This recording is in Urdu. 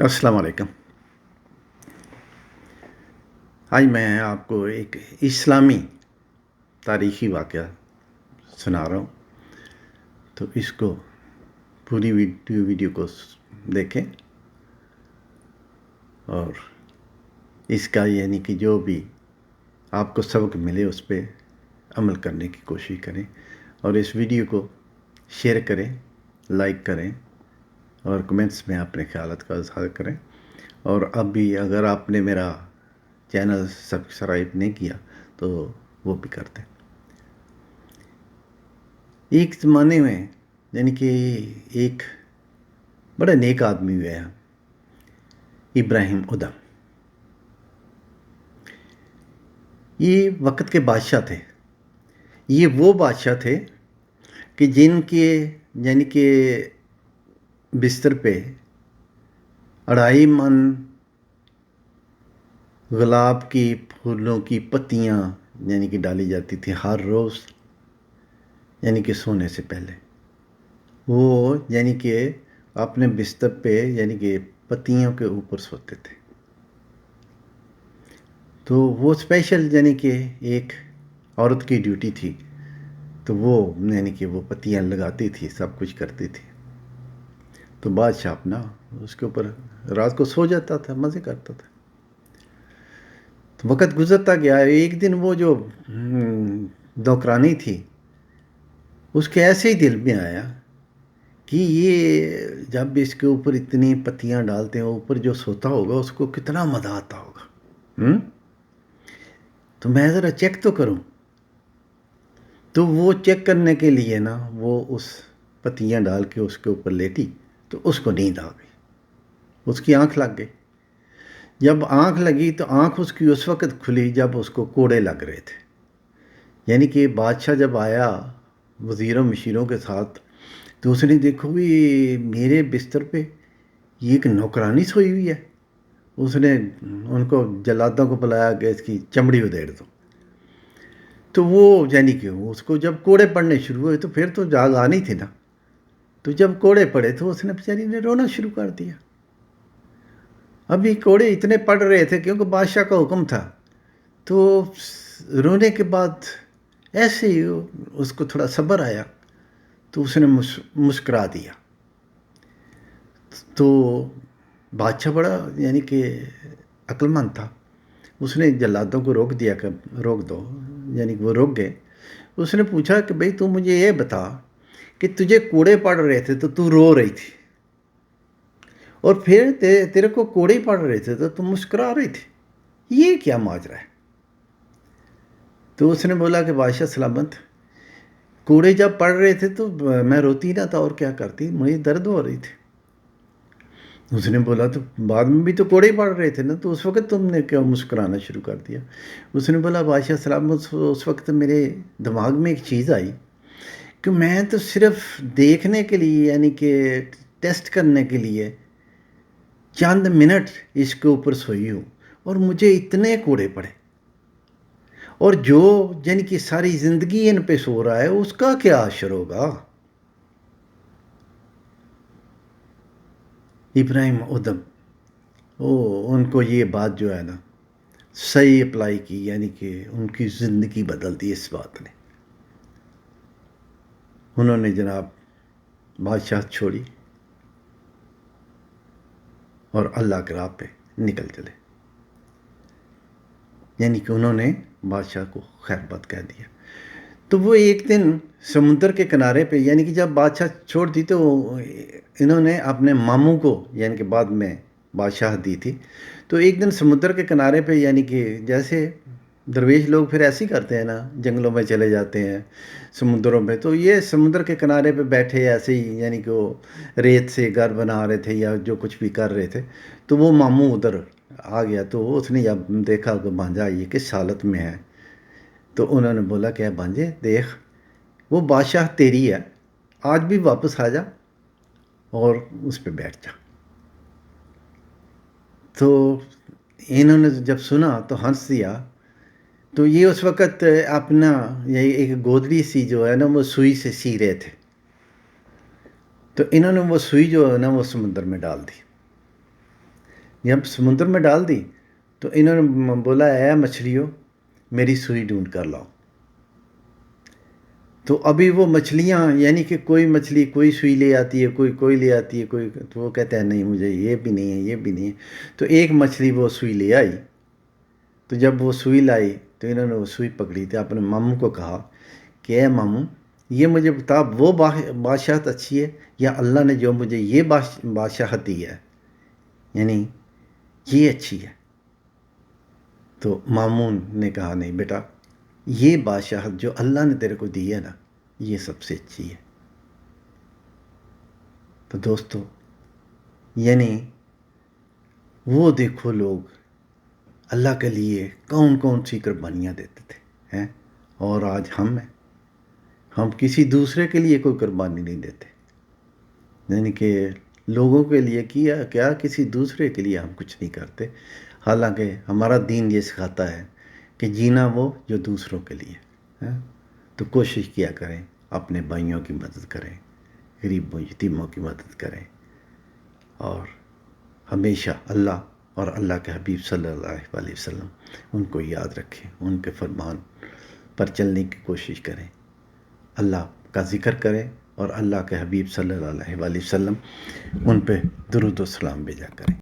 السلام علیکم. آج میں آپ کو ایک اسلامی تاریخی واقعہ سنا رہا ہوں. تو اس کو پوری ویڈیو کو دیکھیں اور اس کا یعنی کہ جو بھی آپ کو سبق ملے اس پہ عمل کرنے کی کوشش کریں اور اس ویڈیو کو شیئر کریں، لائک کریں اور کمنٹس میں اپنے خیالات کا اظہار کریں. اور اب بھی اگر آپ نے میرا چینل سبسکرائب نہیں کیا تو وہ بھی کر دیں. ایک زمانے میں یعنی کہ ایک بڑا نیک آدمی ہوئے ہیں، ابراہیم ادم. یہ وقت کے بادشاہ تھے. یہ وہ بادشاہ تھے کہ جن کے یعنی کہ بستر پہ 2.5 من گلاب کی پھولوں کی پتیاں یعنی کہ ڈالی جاتی تھی ہر روز، یعنی کہ سونے سے پہلے. وہ یعنی کہ اپنے بستر پہ یعنی کہ پتیوں کے اوپر سوتے تھے. تو وہ اسپیشل یعنی کہ ایک عورت کی ڈیوٹی تھی، تو وہ یعنی کہ وہ پتیاں لگاتی تھی، سب کچھ کرتی تھی. تو بادشاہ اپنا اس کے اوپر رات کو سو جاتا تھا، مزے کرتا تھا. تو وقت گزرتا گیا. ایک دن وہ جو نوکرانی تھی اس کے ایسے ہی دل میں آیا کہ یہ جب اس کے اوپر اتنی پتیاں ڈالتے ہیں، اوپر جو سوتا ہوگا اس کو کتنا مزہ آتا ہوگا. تو میں ذرا چیک تو کروں. تو وہ چیک کرنے کے لیے نا وہ اس پتیاں ڈال کے اس کے اوپر لیٹی تو اس کو نیند آ گئی. اس کی آنکھ لگ گئی. جب آنکھ لگی تو آنکھ اس کی اس وقت کھلی جب اس کو کوڑے لگ رہے تھے. یعنی کہ بادشاہ جب آیا وزیروں مشیروں کے ساتھ تو اس نے دیکھو بھی میرے بستر پہ یہ ایک نوکرانی سوئی ہوئی ہے. اس نے ان کو جلادوں کو بلایا کہ اس کی چمڑی ادھیڑ دو. تو وہ یعنی کہ اس کو جب کوڑے پڑنے شروع ہوئے تو پھر تو جاگ آنی تھی نا. تو جب کوڑے پڑے تو اس نے بیچاری نے رونا شروع کر دیا. ابھی کوڑے اتنے پڑ رہے تھے کیونکہ بادشاہ کا حکم تھا. تو رونے کے بعد ایسے ہی اس کو تھوڑا صبر آیا تو اس نے مسکرا دیا. تو بادشاہ بڑا یعنی کہ عقل مند تھا. اس نے جلادوں کو روک دیا کہ روک دو، یعنی کہ وہ روک گئے. اس نے پوچھا کہ بھئی تو مجھے یہ بتا کہ تجھے کوڑے پڑ رہے تھے تو رو رہی تھی، اور پھر تیرے کو کوڑے پڑ رہے تھے تو مسکرا رہی تھی، یہ کیا ماجرا ہے؟ تو اس نے بولا کہ بادشاہ سلامت، کوڑے جب پڑ رہے تھے تو میں روتی نہ تھا اور کیا کرتی، مجھے درد ہو رہی تھی. اس نے بولا تو بعد میں بھی تو کوڑے پڑ رہے تھے نا، تو اس وقت تم نے کیا مسکرانا شروع کر دیا؟ اس نے بولا بادشاہ سلامت، اس وقت میرے دماغ میں ایک چیز آئی کہ میں تو صرف دیکھنے کے لیے یعنی کہ ٹیسٹ کرنے کے لیے چند منٹ اس کے اوپر سوئی ہوں اور مجھے اتنے کوڑے پڑے، اور جو یعنی کہ ساری زندگی ان پہ سو رہا ہے اس کا کیا اثر ہوگا؟ ابراہیم ادم ان کو یہ بات جو ہے نا صحیح اپلائی کی، یعنی کہ ان کی زندگی بدل دی اس بات نے. انہوں نے جناب بادشاہ چھوڑی اور اللہ کے راہ پہ نکل چلے. یعنی کہ انہوں نے بادشاہ کو خیر بات کہہ دیا. تو وہ ایک دن سمندر کے کنارے پہ، یعنی کہ جب بادشاہ چھوڑ دی تو انہوں نے اپنے ماموں کو یعنی کہ بعد میں بادشاہ دی تھی. تو ایک دن سمندر کے کنارے پہ یعنی کہ جیسے درویش لوگ پھر ایسے ہی کرتے ہیں نا، جنگلوں میں چلے جاتے ہیں، سمندروں میں. تو یہ سمندر کے کنارے پہ بیٹھے ایسے ہی یعنی کہ وہ ریت سے گھر بنا رہے تھے یا جو کچھ بھی کر رہے تھے. تو وہ ماموں ادھر آ گیا. تو اس نے جب دیکھا کہ بھانجا یہ کس حالت میں ہے، تو انہوں نے بولا کہ بھانجے دیکھ، وہ بادشاہ تیری ہے، آج بھی واپس آ جا اور اس پہ بیٹھ جا. تو انہوں نے جب سنا تو ہنس دیا. تو یہ اس وقت اپنا یہ ایک گودڑی سی جو ہے نا وہ سوئی سے سی رہے تھے. تو انہوں نے وہ سوئی جو ہے نا وہ سمندر میں ڈال دی. جب سمندر میں ڈال دی تو انہوں نے بولا اے مچھلیوں میری سوئی ڈھونڈ کر لاؤ. تو ابھی وہ مچھلیاں یعنی کہ کوئی مچھلی کوئی سوئی لے آتی ہے، کوئی لے آتی ہے، تو وہ کہتے ہیں نہیں مجھے یہ بھی نہیں ہے، یہ بھی نہیں ہے. تو ایک مچھلی وہ سوئی لے آئی. تو جب وہ سوئی لائی تو انہوں نے وہ سوئی پکڑی تھی، اپنے ماموں کو کہا کہ اے ماموں یہ مجھے بتا وہ بادشاہت اچھی ہے یا اللہ نے جو مجھے یہ بادشاہت دی ہے یعنی یہ اچھی ہے. تو ماموں نے کہا نہیں بیٹا یہ بادشاہت جو اللہ نے تیرے کو دی ہے نا یہ سب سے اچھی ہے. تو دوستو یعنی وہ دیکھو لوگ اللہ کے لیے کون کون سی قربانیاں دیتے تھے ہیں، اور آج ہم کسی دوسرے کے لیے کوئی قربانی نہیں دیتے. یعنی کہ لوگوں کے لیے کیا کسی دوسرے کے لیے ہم کچھ نہیں کرتے. حالانکہ ہمارا دین یہ سکھاتا ہے کہ جینا وہ جو دوسروں کے لیے ہے. تو کوشش کیا کریں اپنے بھائیوں کی مدد کریں، غریبوں یتیموں کی مدد کریں، اور ہمیشہ اللہ اور اللہ کے حبیب صلی اللہ علیہ وسلم ان کو یاد رکھیں، ان کے فرمان پر چلنے کی کوشش کریں، اللہ کا ذکر کریں اور اللہ کے حبیب صلی اللہ علیہ وسلم ان پہ درود و سلام بھیجا کریں.